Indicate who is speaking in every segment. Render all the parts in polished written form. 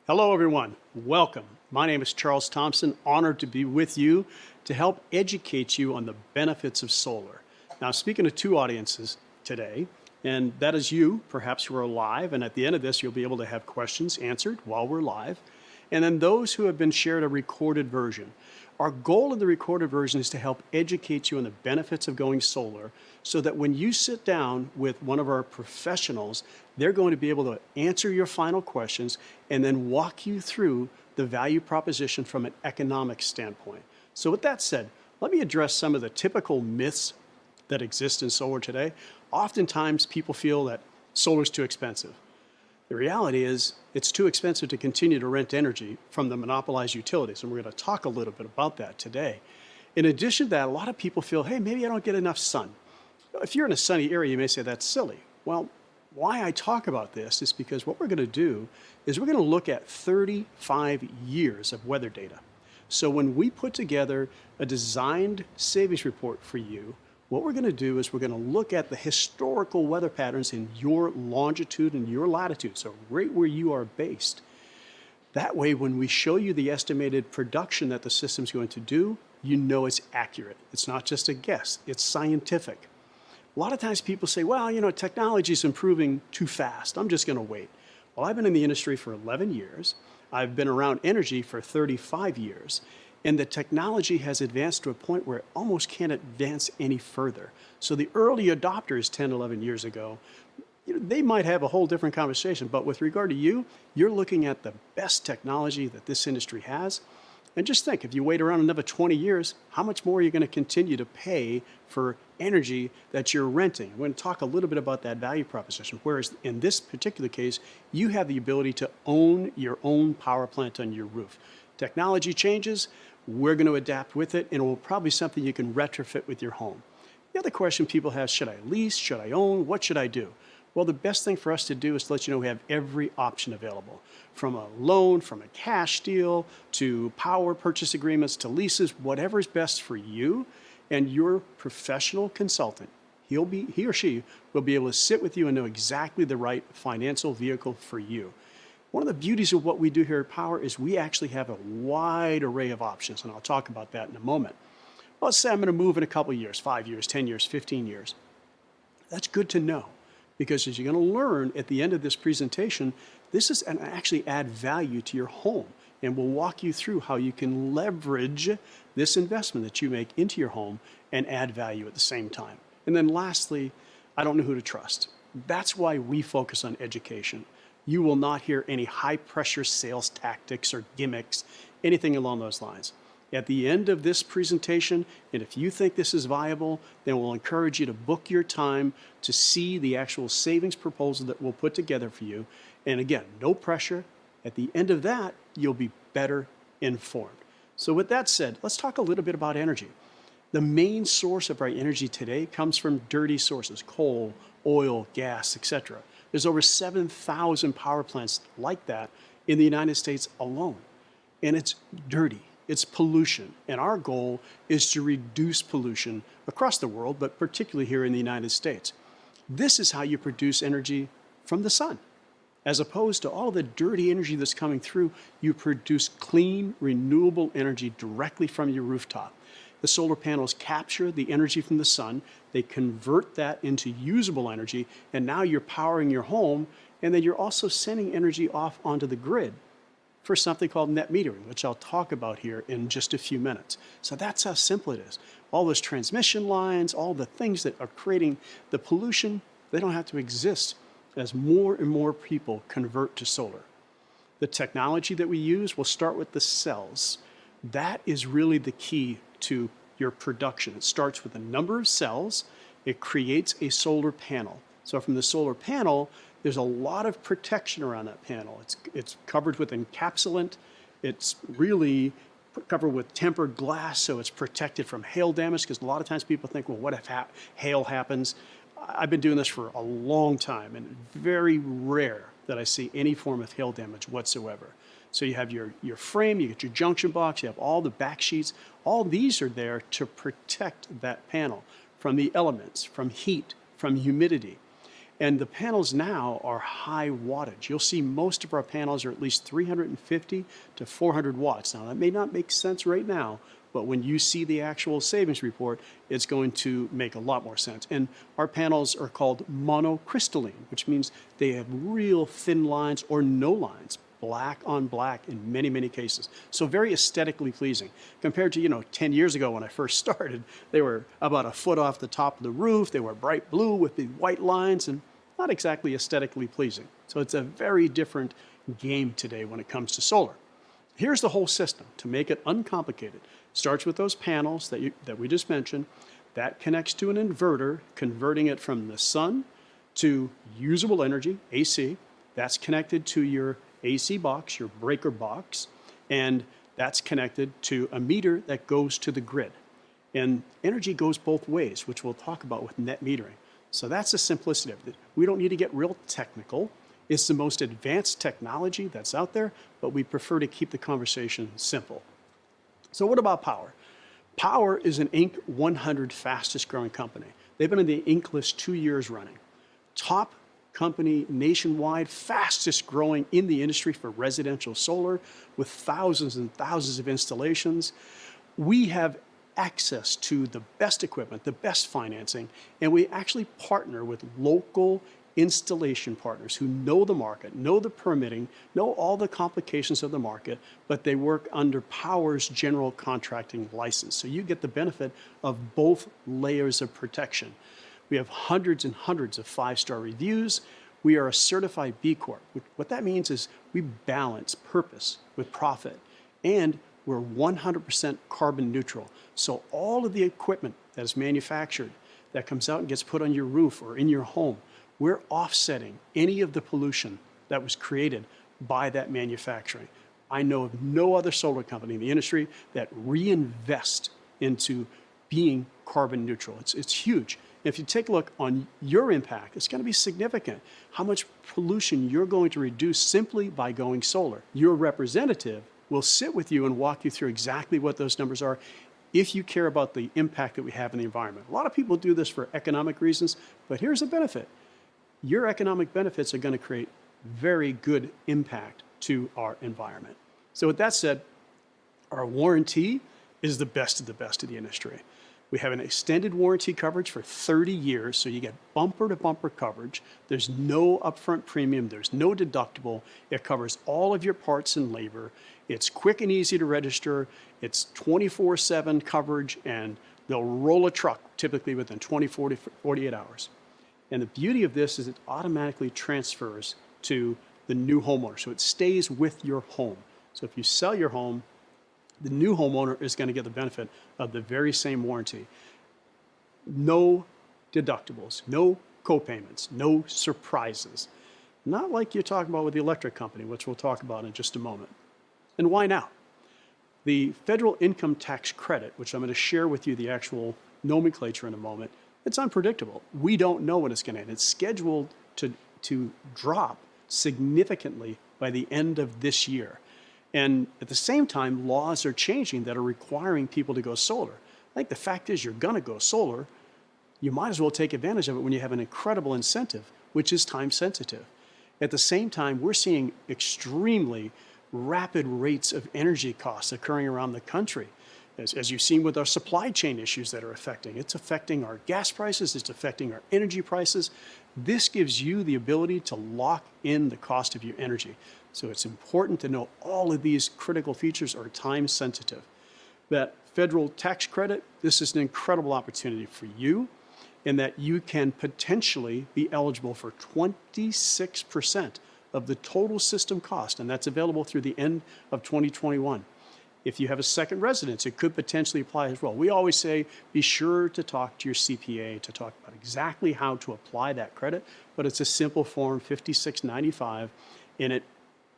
Speaker 1: Hello, everyone. Welcome. My name is Charles Thompson. Honored to be with you to help educate you on the benefits of solar. Now, speaking to two audiences today, and that is you, perhaps who are live, and at the end of this, you'll be able to have questions answered while we're live, and then those who have been shared a recorded version. Our goal in the recorded version is to help educate you on the benefits of going solar so that when you sit down with one of our professionals, they're going to be able to answer your final questions and then walk you through the value proposition from an economic standpoint. So with that said, let me address some of the typical myths that exist in solar today. Oftentimes people feel that solar is too expensive. The reality is it's too expensive to continue to rent energy from the monopolized utilities, and we're going to talk a little bit about that today. In addition to that, a lot of people feel, hey, maybe I don't get enough sun. If you're in a sunny area, you may say that's silly. Well, why I talk about this is because what we're going to do is we're going to look at 35 years of weather data. So when we put together a designed savings report for you, what we're going to do is we're going to look at the historical weather patterns in your longitude and your latitude, so right where you are based. That way, when we show you the estimated production that the system's going to do, you know it's accurate. It's not just a guess, it's scientific. A lot of times people say, well, technology is improving too fast. I'm just going to wait. Well, I've been in the industry for 11 years. I've been around energy for 35 years. And the technology has advanced to a point where it almost can't advance any further. So the early adopters 10, 11 years ago, they might have a whole different conversation. But with regard to you, you're looking at the best technology that this industry has. And just think, if you wait around another 20 years, how much more are you going to continue to pay for energy that you're renting? We're going to talk a little bit about that value proposition. Whereas in this particular case, you have the ability to own your own power plant on your roof. Technology changes, we're going to adapt with it, and it will probably be something you can retrofit with your home. The other question people have, should I lease? Should I own? What should I do? Well, the best thing for us to do is to let you know we have every option available. From a loan, from a cash deal, to power purchase agreements, to leases, whatever is best for you and your professional consultant. He or she will be able to sit with you and know exactly the right financial vehicle for you. One of the beauties of what we do here at Powur is we actually have a wide array of options, and I'll talk about that in a moment. Well, let's say I'm going to move in a couple of years, 5 years, 10 years, 15 years. That's good to know, because as you're going to learn at the end of this presentation, this is going to actually add value to your home, and we'll walk you through how you can leverage this investment that you make into your home and add value at the same time. And then lastly, I don't know who to trust. That's why we focus on education. You will not hear any high-pressure sales tactics or gimmicks, anything along those lines. At the end of this presentation, and if you think this is viable, then we'll encourage you to book your time to see the actual savings proposal that we'll put together for you. And again, no pressure. At the end of that, you'll be better informed. So with that said, let's talk a little bit about energy. The main source of our energy today comes from dirty sources, coal, oil, gas, etc. There's over 7,000 power plants like that in the United States alone. And it's dirty, it's pollution. And our goal is to reduce pollution across the world, but particularly here in the United States. This is how you produce energy from the sun. As opposed to all the dirty energy that's coming through, you produce clean, renewable energy directly from your rooftop. The solar panels capture the energy from the sun, they convert that into usable energy, and now you're powering your home, and then you're also sending energy off onto the grid for something called net metering, which I'll talk about here in just a few minutes. So that's how simple it is. All those transmission lines, all the things that are creating the pollution, they don't have to exist as more and more people convert to solar. The technology that we use will start with the cells. That is really the key to your production. It starts with a number of cells. It creates a solar panel. So from the solar panel, there's a lot of protection around that panel. It's covered with encapsulant. It's really covered with tempered glass, so it's protected from hail damage, because a lot of times people think, well, what if hail happens? I've been doing this for a long time, and very rare that I see any form of hail damage whatsoever. So you have your frame, you get your junction box, you have all the back sheets. All these are there to protect that panel from the elements, from heat, from humidity. And the panels now are high wattage. You'll see most of our panels are at least 350 to 400 watts. Now, that may not make sense right now, but when you see the actual savings report, it's going to make a lot more sense. And our panels are called monocrystalline, which means they have real thin lines or no lines, black on black in many, many cases. So very aesthetically pleasing. Compared to, 10 years ago when I first started, they were about a foot off the top of the roof. They were bright blue with the white lines and not exactly aesthetically pleasing. So it's a very different game today when it comes to solar. Here's the whole system to make it uncomplicated. Starts with those panels that we just mentioned. That connects to an inverter, converting it from the sun to usable energy, AC. That's connected to your AC box, your breaker box, and that's connected to a meter that goes to the grid. And energy goes both ways, which we'll talk about with net metering. So that's the simplicity of it. We don't need to get real technical. It's the most advanced technology that's out there, but we prefer to keep the conversation simple. So what about Powur? Powur is an Inc. 100 fastest growing company. They've been in the Inc. list 2 years running. Top company nationwide, fastest growing in the industry for residential solar with thousands and thousands of installations. We have access to the best equipment, the best financing, and we actually partner with local installation partners who know the market, know the permitting, know all the complications of the market, but they work under Powur's general contracting license. So you get the benefit of both layers of protection. We have hundreds and hundreds of 5-star reviews. We are a certified B Corp. What that means is we balance purpose with profit, and we're 100% carbon neutral. So all of the equipment that is manufactured that comes out and gets put on your roof or in your home, we're offsetting any of the pollution that was created by that manufacturing. I know of no other solar company in the industry that reinvest into being carbon neutral. It's huge. If you take a look on your impact, it's going to be significant. How much pollution you're going to reduce simply by going solar. Your representative will sit with you and walk you through exactly what those numbers are if you care about the impact that we have in the environment. A lot of people do this for economic reasons, but here's the benefit. Your economic benefits are going to create very good impact to our environment. So with that said, our warranty is the best of the industry. We have an extended warranty coverage for 30 years, so you get bumper-to-bumper coverage. There's no upfront premium. There's no deductible. It covers all of your parts and labor. It's quick and easy to register. It's 24/7 coverage, and they'll roll a truck typically within 24 to 48 hours. And the beauty of this is it automatically transfers to the new homeowner, so it stays with your home. So if you sell your home, the new homeowner is going to get the benefit of the very same warranty. No deductibles, no co-payments, no surprises. Not like you're talking about with the electric company, which we'll talk about in just a moment. And why now? The federal income tax credit, which I'm going to share with you the actual nomenclature in a moment, it's unpredictable. We don't know when it's going to end. It's scheduled to drop significantly by the end of this year. And at the same time, laws are changing that are requiring people to go solar. I think the fact is you're going to go solar. You might as well take advantage of it when you have an incredible incentive, which is time sensitive. At the same time, we're seeing extremely rapid rates of energy costs occurring around the country. As you've seen with our supply chain issues that are affecting, it's affecting our gas prices, it's affecting our energy prices. This gives you the ability to lock in the cost of your energy. So it's important to know all of these critical features are time sensitive. That federal tax credit, this is an incredible opportunity for you in that you can potentially be eligible for 26% of the total system cost, and that's available through the end of 2021. If you have a second residence, it could potentially apply as well. We always say, be sure to talk to your CPA to talk about exactly how to apply that credit, but it's a simple form, $56.95, and it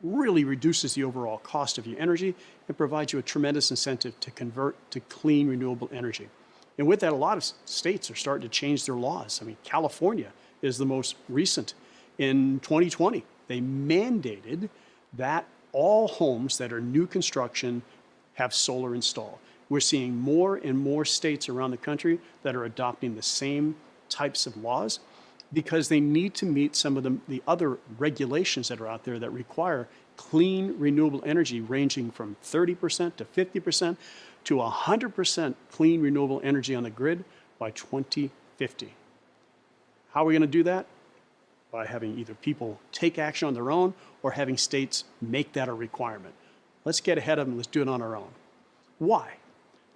Speaker 1: really reduces the overall cost of your energy and provides you a tremendous incentive to convert to clean, renewable energy. And with that, a lot of states are starting to change their laws. I mean, California is the most recent. In 2020, they mandated that all homes that are new construction have solar installed. We're seeing more and more states around the country that are adopting the same types of laws. because they need to meet some of the other regulations that are out there that require clean renewable energy ranging from 30% to 50% to 100% clean renewable energy on the grid by 2050. How are we going to do that? By having either people take action on their own or having states make that a requirement. Let's get ahead of them. Let's do it on our own. Why?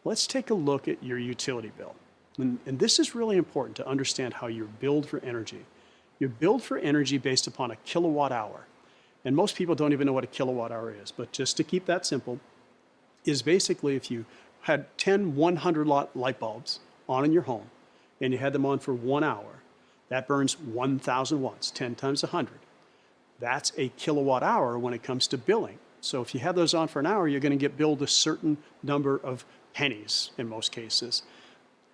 Speaker 1: Let's take a look at your utility bill. And this is really important to understand how you're billed for energy. You're billed for energy based upon a kilowatt hour. And most people don't even know what a kilowatt hour is. But just to keep that simple, is basically if you had 10 100-watt light bulbs on in your home and you had them on for 1 hour, that burns 1,000 watts, 10 times 100. That's a kilowatt hour when it comes to billing. So if you have those on for an hour, you're going to get billed a certain number of pennies in most cases.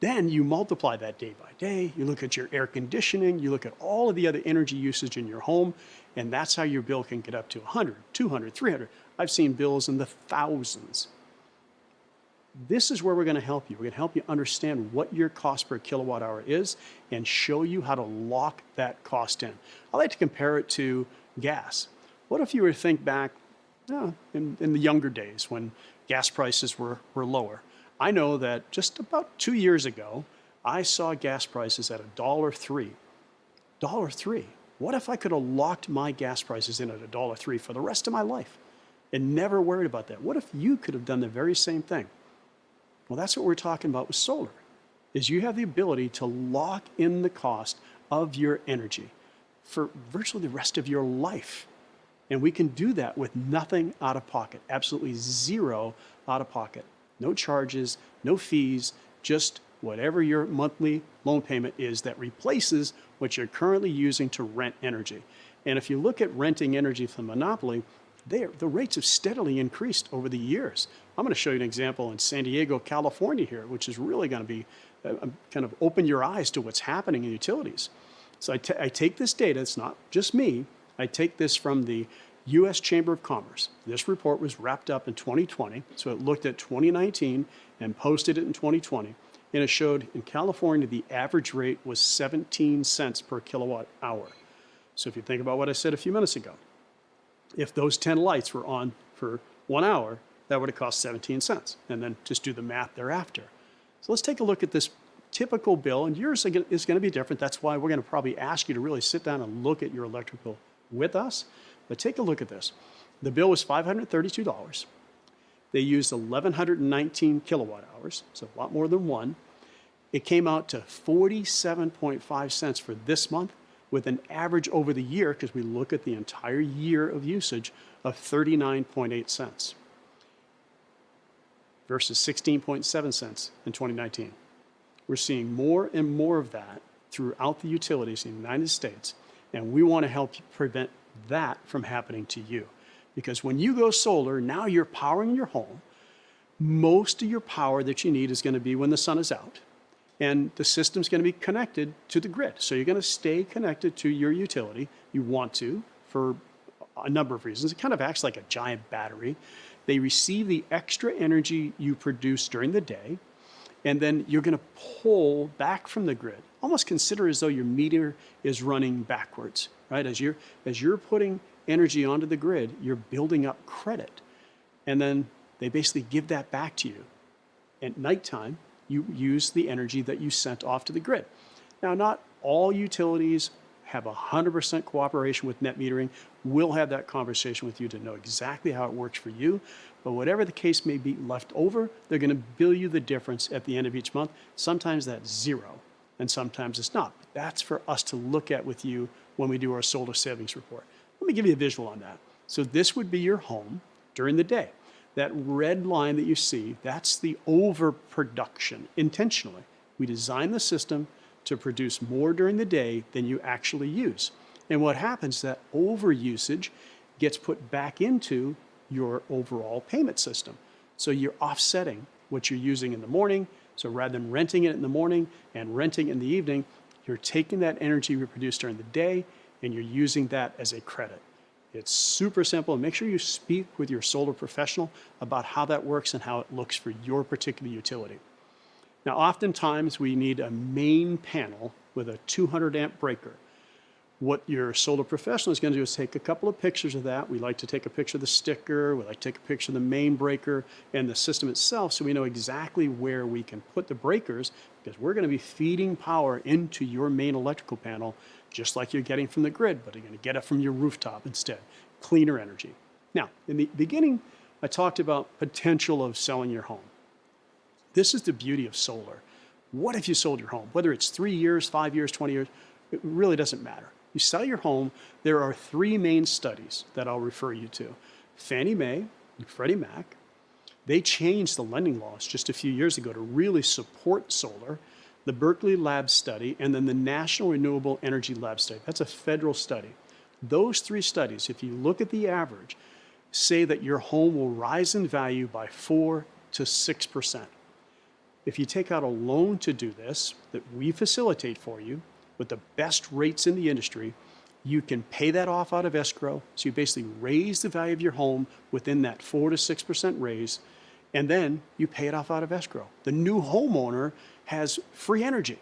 Speaker 1: Then you multiply that day by day. You look at your air conditioning, you look at all of the other energy usage in your home, and that's how your bill can get up to 100, 200, 300. I've seen bills in the thousands. This is where we're going to help you. We're going to help you understand what your cost per kilowatt hour is and show you how to lock that cost in. I like to compare it to gas. What if you were to think back in the younger days when gas prices were lower? I know that just about 2 years ago, I saw gas prices at $1.03. $1.03. What if I could have locked my gas prices in at $1.03 for the rest of my life and never worried about that? What if you could have done the very same thing? Well, that's what we're talking about with solar, is you have the ability to lock in the cost of your energy for virtually the rest of your life. And we can do that with nothing out of pocket, absolutely zero out of pocket. No charges, no fees, just whatever your monthly loan payment is that replaces what you're currently using to rent energy. And if you look at renting energy from Monopoly, the rates have steadily increased over the years. I'm going to show you an example in San Diego, California here, which is really going to be kind of open your eyes to what's happening in utilities. So I take this data, it's not just me, I take this from the U.S. Chamber of Commerce. This report was wrapped up in 2020, so it looked at 2019 and posted it in 2020. And it showed in California, the average rate was 17 cents per kilowatt hour. So if you think about what I said a few minutes ago, if those 10 lights were on for 1 hour, that would have cost 17 cents. And then just do the math thereafter. So let's take a look at this typical bill. And yours is going to be different. That's why we're going to probably ask you to really sit down and look at your electric bill with us. But take a look at this. The bill was $532. They used 1,119 kilowatt hours, so a lot more than one. It came out to 47.5 cents for this month, with an average over the year, because we look at the entire year of usage, of 39.8 cents versus 16.7 cents in 2019. We're seeing more and more of that throughout the utilities in the United States, and we want to help prevent that from happening to you. Because when you go solar, now you're powering your home. Most of your power that you need is going to be when the sun is out. And the system's going to be connected to the grid. So you're going to stay connected to your utility. You want to for a number of reasons. It kind of acts like a giant battery. They receive the extra energy you produce during the day, and then you're going to pull back from the grid. Almost consider as though your meter is running backwards, right? As you're putting energy onto the grid, you're building up credit. And then they basically give that back to you. At nighttime, you use the energy that you sent off to the grid. Now, not all utilities have 100% cooperation with net metering. We'll have that conversation with you to know exactly how it works for you. But whatever the case may be left over, they're going to bill you the difference at the end of each month. Sometimes that's zero, and sometimes it's not. But that's for us to look at with you when we do our solar savings report. Let me give you a visual on that. So this would be your home during the day. That red line that you see, that's the overproduction intentionally. We design the system to produce more during the day than you actually use. And what happens is that overusage gets put back into your overall payment system. So you're offsetting what you're using in the morning. So rather than renting it in the morning and renting in the evening, you're taking that energy we produce during the day and you're using that as a credit. It's super simple. And make sure you speak with your solar professional about how that works and how it looks for your particular utility. Now, oftentimes we need a main panel with a 200 amp breaker. What your solar professional is going to do is take a couple of pictures of that. We like to take a picture of the sticker. We like to take a picture of the main breaker and the system itself, so we know exactly where we can put the breakers, because we're going to be feeding power into your main electrical panel just like you're getting from the grid, but you're going to get it from your rooftop instead. Cleaner energy. Now, in the beginning, I talked about potential of selling your home. This is the beauty of solar. What if you sold your home? Whether it's 3 years, 5 years, 20 years, it really doesn't matter. You sell your home, there are 3 main studies that I'll refer you to. Fannie Mae and Freddie Mac. They changed the lending laws just a few years ago to really support solar. The Berkeley Lab study, and then the National Renewable Energy Lab study. That's a federal study. Those 3 studies, if you look at the average, say that your home will rise in value by 4 to 6%. If you take out a loan to do this, that we facilitate for you with the best rates in the industry, you can pay that off out of escrow. So you basically raise the value of your home within that 4 to 6% raise, and then you pay it off out of escrow. The new homeowner has free energy.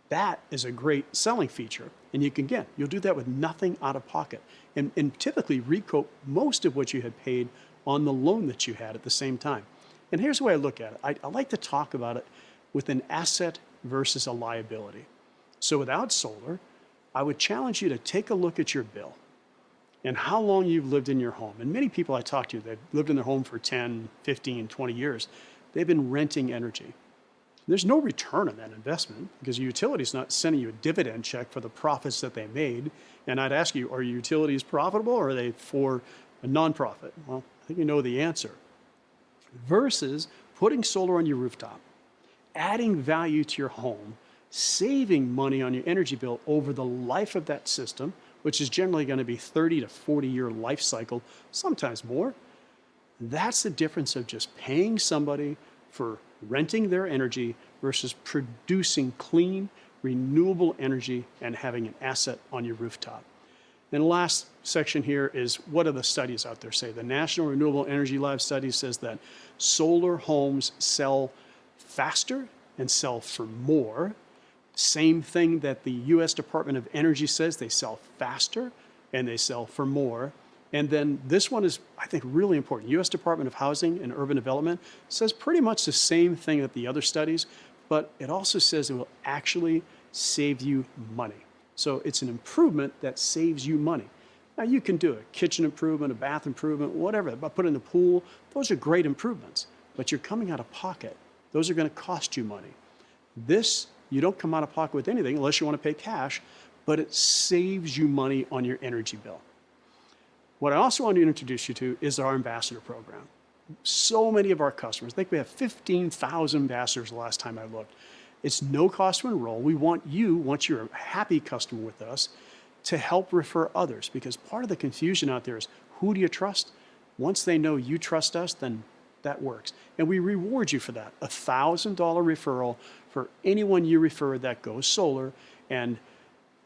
Speaker 1: That is a great selling feature. And you can, again, you'll do that with nothing out of pocket, and typically recoup most of what you had paid on the loan that you had at the same time. And here's the way I look at it. I like to talk about it with an asset versus a liability. So without solar, I would challenge you to take a look at your bill and how long you've lived in your home. And many people I talk to, they've lived in their home for 10, 15, 20 years. They've been renting energy. There's no return on that investment because your utility's not sending you a dividend check for the profits that they made. And I'd ask you, are your utilities profitable or are they for a nonprofit? Well, I think you know the answer. Versus putting solar on your rooftop, adding value to your home, saving money on your energy bill over the life of that system, which is generally going to be 30 to 40 year life cycle, sometimes more. That's the difference of just paying somebody for renting their energy versus producing clean, renewable energy and having an asset on your rooftop. And the last section here is, what are the studies out there say? The National Renewable Energy Lab study says that solar homes sell faster and sell for more. Same thing that the US Department of Energy says, they sell faster and they sell for more. And then this one is, I think, really important. US Department of Housing and Urban Development says pretty much the same thing that the other studies, but it also says it will actually save you money. So it's an improvement that saves you money. Now you can do a kitchen improvement, a bath improvement, whatever, but put in the pool, those are great improvements, but you're coming out of pocket. Those are going to cost you money. This, you don't come out of pocket with anything unless you want to pay cash, but it saves you money on your energy bill. What I also want to introduce you to is our ambassador program. So many of our customers, I think we have 15,000 ambassadors the last time I looked. It's no cost to enroll. We want you, once you're a happy customer with us, to help refer others, because part of the confusion out there is, who do you trust? Once they know you trust us, then that works. And we reward you for that. A $1,000 referral for anyone you refer that goes solar, and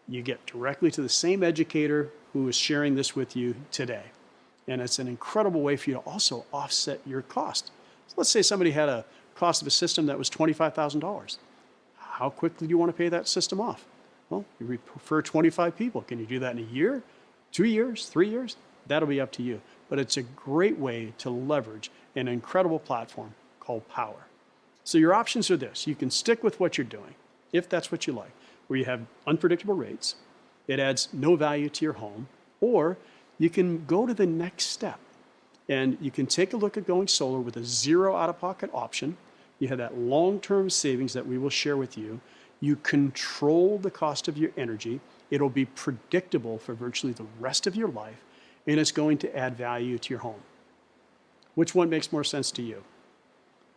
Speaker 1: you get directly to the same educator who is sharing this with you today. And it's an incredible way for you to also offset your cost. So let's say somebody had a cost of a system that was $25,000. How quickly do you want to pay that system off? Well, you refer 25 people. Can you do that in a year, 2 years, 3 years? That'll be up to you. But it's a great way to leverage an incredible platform called Powur. So your options are this. You can stick with what you're doing, if that's what you like, where you have unpredictable rates, it adds no value to your home, or you can go to the next step and you can take a look at going solar with a 0 out-of-pocket option. You have that long-term savings that we will share with you. You control the cost of your energy. It'll be predictable for virtually the rest of your life, and it's going to add value to your home. Which one makes more sense to you?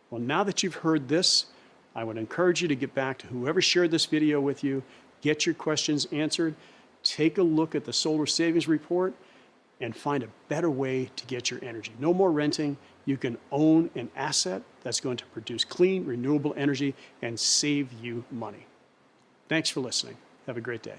Speaker 1: Well, now that you've heard this, I would encourage you to get back to whoever shared this video with you, get your questions answered, take a look at the solar savings report, and find a better way to get your energy. No more renting. You can own an asset that's going to produce clean, renewable energy and save you money. Thanks for listening. Have a great day.